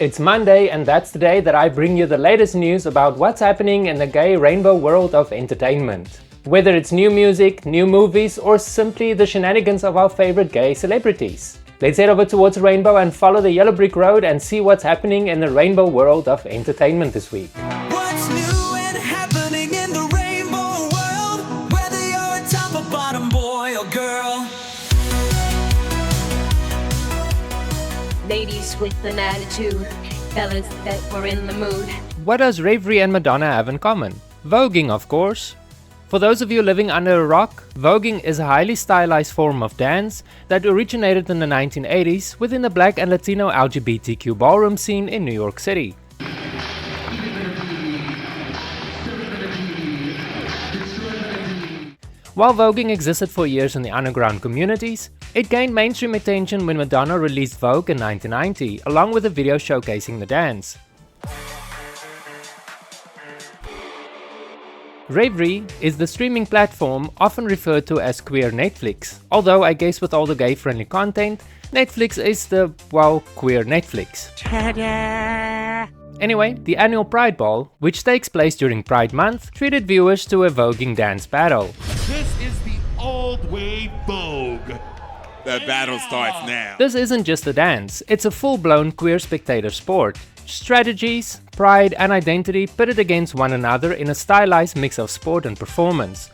It's Monday, and that's the day that I bring you the latest news about what's happening in the gay rainbow world of entertainment. Whether it's new music, new movies, or simply the shenanigans of our favorite gay celebrities. Let's head over towards the rainbow and follow the yellow brick road and see what's happening in the rainbow world of entertainment this week. What's new and happening in the rainbow world? Whether you're a top or bottom boy or girl. Ladies with an attitude, fellas that were in the mood. What does Revry and Madonna have in common? Voguing, of course. For those of you living under a rock, voguing is a highly stylized form of dance that originated in the 1980s within the Black and Latino LGBTQ ballroom scene in New York City. While voguing existed for years in the underground communities, it gained mainstream attention when Madonna released Vogue in 1990, along with a video showcasing the dance. Revry is the streaming platform often referred to as queer Netflix, although I guess with all the gay-friendly content, Netflix is the, well, queer Netflix. Ta-da! Anyway, the annual Pride Ball, which takes place during Pride Month, treated viewers to a voguing dance battle. This is the old way Vogue. The battle starts now. This isn't just a dance, it's a full-blown queer spectator sport. Strategies, pride and identity pitted against one another in a stylized mix of sport and performance.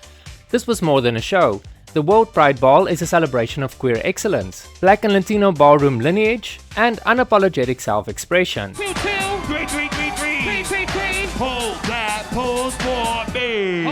This was more than a show. The World Pride Ball is a celebration of queer excellence, Black and Latino ballroom lineage, and unapologetic self-expression. Hold that pose for me.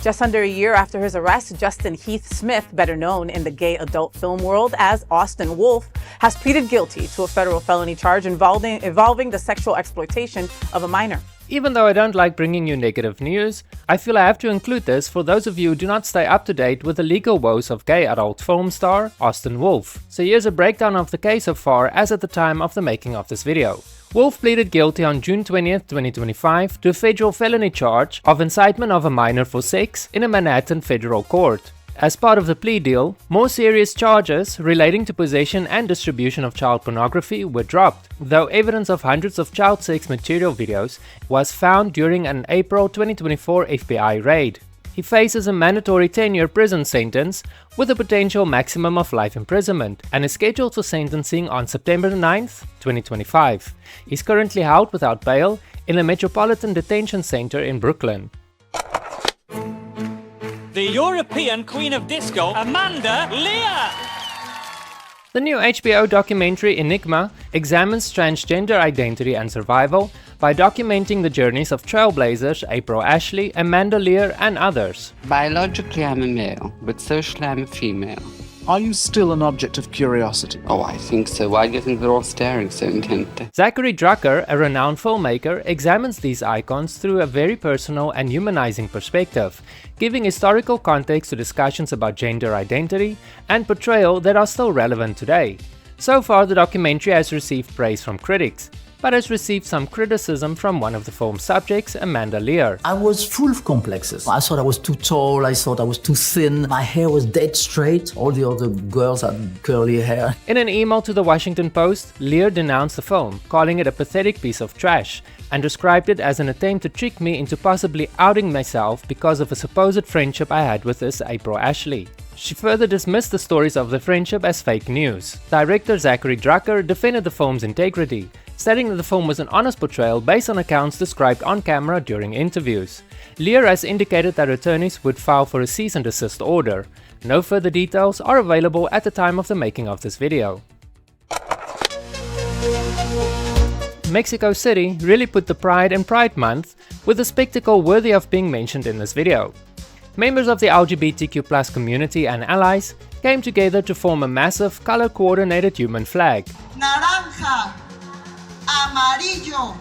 Just under a year after his arrest, Justin Heath Smith, better known in the gay adult film world as Austin Wolf, has pleaded guilty to a federal felony charge involving the sexual exploitation of a minor. Even though I don't like bringing you negative news, I feel I have to include this for those of you who do not stay up to date with the legal woes of gay adult film star Austin Wolf. So here's a breakdown of the case so far as at the time of the making of this video. Wolf pleaded guilty on June 20th, 2025 to a federal felony charge of incitement of a minor for sex in a Manhattan federal court. As part of the plea deal, more serious charges relating to possession and distribution of child pornography were dropped, though evidence of hundreds of child sex material videos was found during an April 2024 FBI raid. He faces a mandatory 10-year prison sentence with a potential maximum of life imprisonment and is scheduled for sentencing on September 9th, 2025. He's currently held without bail in a Metropolitan Detention Center in Brooklyn. The European Queen of Disco, Amanda Lear! The new HBO documentary Enigma examines transgender identity and survival by documenting the journeys of trailblazers April Ashley, Amanda Lear, and others. Biologically, I'm a male, but socially, I'm a female. Are you still an object of curiosity? Oh, I think so. Why do you think they're all staring so intently? Zachary Drucker, a renowned filmmaker, examines these icons through a very personal and humanizing perspective, giving historical context to discussions about gender identity and portrayal that are still relevant today. So far, the documentary has received praise from critics, but has received some criticism from one of the film's subjects, Amanda Lear. I was full of complexes. I thought I was too tall, I thought I was too thin, my hair was dead straight, all the other girls had curly hair. In an email to the Washington Post, Lear denounced the film, calling it a pathetic piece of trash, and described it as an attempt to trick me into possibly outing myself because of a supposed friendship I had with this April Ashley. She further dismissed the stories of the friendship as fake news. Director Zachary Drucker defended the film's integrity, stating that the film was an honest portrayal based on accounts described on camera during interviews. Lear has indicated that attorneys would file for a cease and desist order. No further details are available at the time of the making of this video. Mexico City really put the pride in Pride Month with a spectacle worthy of being mentioned in this video. Members of the LGBTQ+ community and allies came together to form a massive color-coordinated human flag. Naranja, amarillo.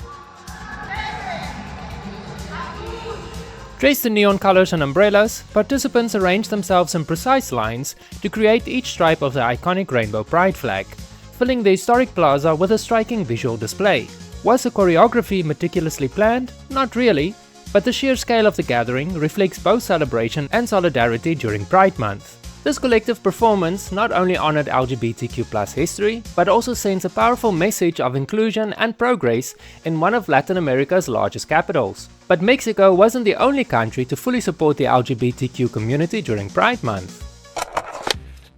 Dressed in neon colors and umbrellas, participants arranged themselves in precise lines to create each stripe of the iconic rainbow pride flag, filling the historic plaza with a striking visual display. Was the choreography meticulously planned? Not really, but the sheer scale of the gathering reflects both celebration and solidarity during Pride Month. This collective performance not only honored LGBTQ+ history, but also sends a powerful message of inclusion and progress in one of Latin America's largest capitals. But Mexico wasn't the only country to fully support the LGBTQ community during Pride Month.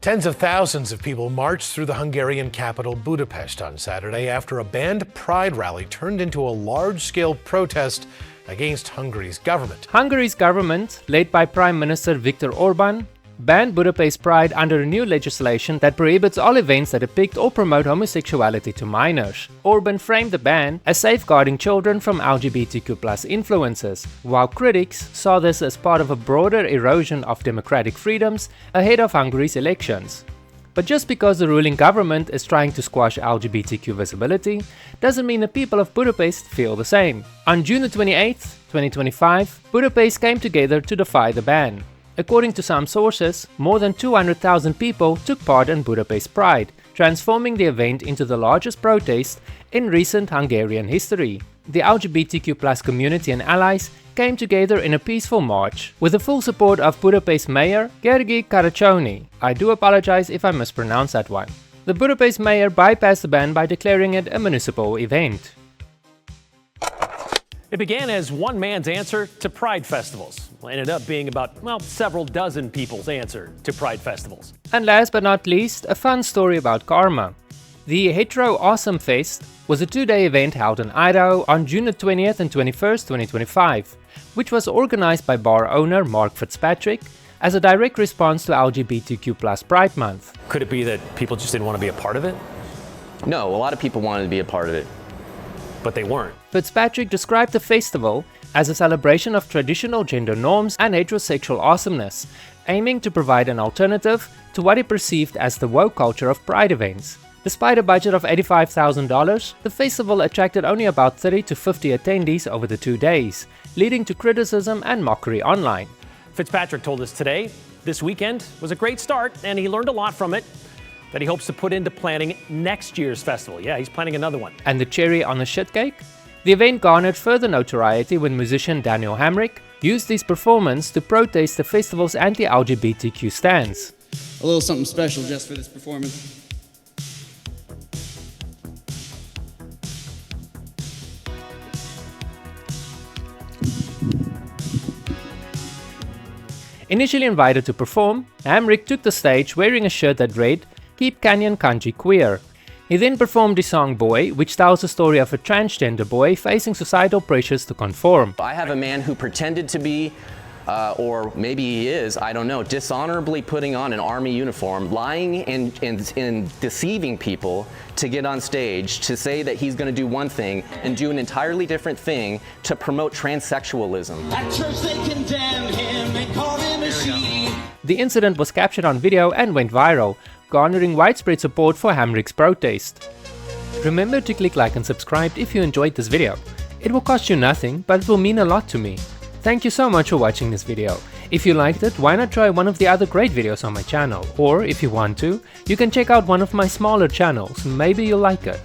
Tens of thousands of people marched through the Hungarian capital Budapest on Saturday after a banned pride rally turned into a large-scale protest against Hungary's government. Hungary's government, led by Prime Minister Viktor Orban, banned Budapest Pride under a new legislation that prohibits all events that depict or promote homosexuality to minors. Orban framed the ban as safeguarding children from LGBTQ+ influences, while critics saw this as part of a broader erosion of democratic freedoms ahead of Hungary's elections. But just because the ruling government is trying to squash LGBTQ visibility, doesn't mean the people of Budapest feel the same. On June 28, 2025, Budapest came together to defy the ban. According to some sources, more than 200,000 people took part in Budapest Pride, transforming the event into the largest protest in recent Hungarian history. The LGBTQ+ community and allies came together in a peaceful march, with the full support of Budapest Mayor Gergely Karácsony. I do apologize if I mispronounce that one. The Budapest mayor bypassed the ban by declaring it a municipal event. It began as one man's answer to Pride festivals. Well, ended up being about, well, several dozen people's answer to Pride festivals. And last but not least, a fun story about karma. The Hetero Awesome Fest was a 2-day event held in Idaho on June 20th and 21st, 2025, which was organized by bar owner Mark Fitzpatrick as a direct response to LGBTQ+ Pride Month. Could it be that people just didn't want to be a part of it? No, a lot of people wanted to be a part of it. But they weren't. Fitzpatrick described the festival as a celebration of traditional gender norms and heterosexual awesomeness, aiming to provide an alternative to what he perceived as the woke culture of Pride events. Despite a budget of $85,000, the festival attracted only about 30 to 50 attendees over the 2 days, leading to criticism and mockery online. Fitzpatrick told us today, this weekend was a great start and he learned a lot from it that he hopes to put into planning next year's festival. Yeah, he's planning another one. And the cherry on the shit cake? The event garnered further notoriety when musician Daniel Hamrick used his performance to protest the festival's anti-LGBTQ stance. A little something special just for this performance. Initially invited to perform, Hamrick took the stage wearing a shirt that read, "Keep Canyon Country Queer." He then performed the song Boy, which tells the story of a transgender boy facing societal pressures to conform. I have a man who pretended to be, or maybe he is, I don't know, dishonorably putting on an army uniform, lying and deceiving people to get on stage to say that he's going to do one thing and do an entirely different thing to promote transsexualism. At church they condemned him and called him a she. The incident was captured on video and went viral, garnering widespread support for Hamrick's protest. Remember to click like and subscribe if you enjoyed this video. It will cost you nothing, but it will mean a lot to me. Thank you so much for watching this video. If you liked it, why not try one of the other great videos on my channel? Or if you want to, you can check out one of my smaller channels, maybe you'll like it.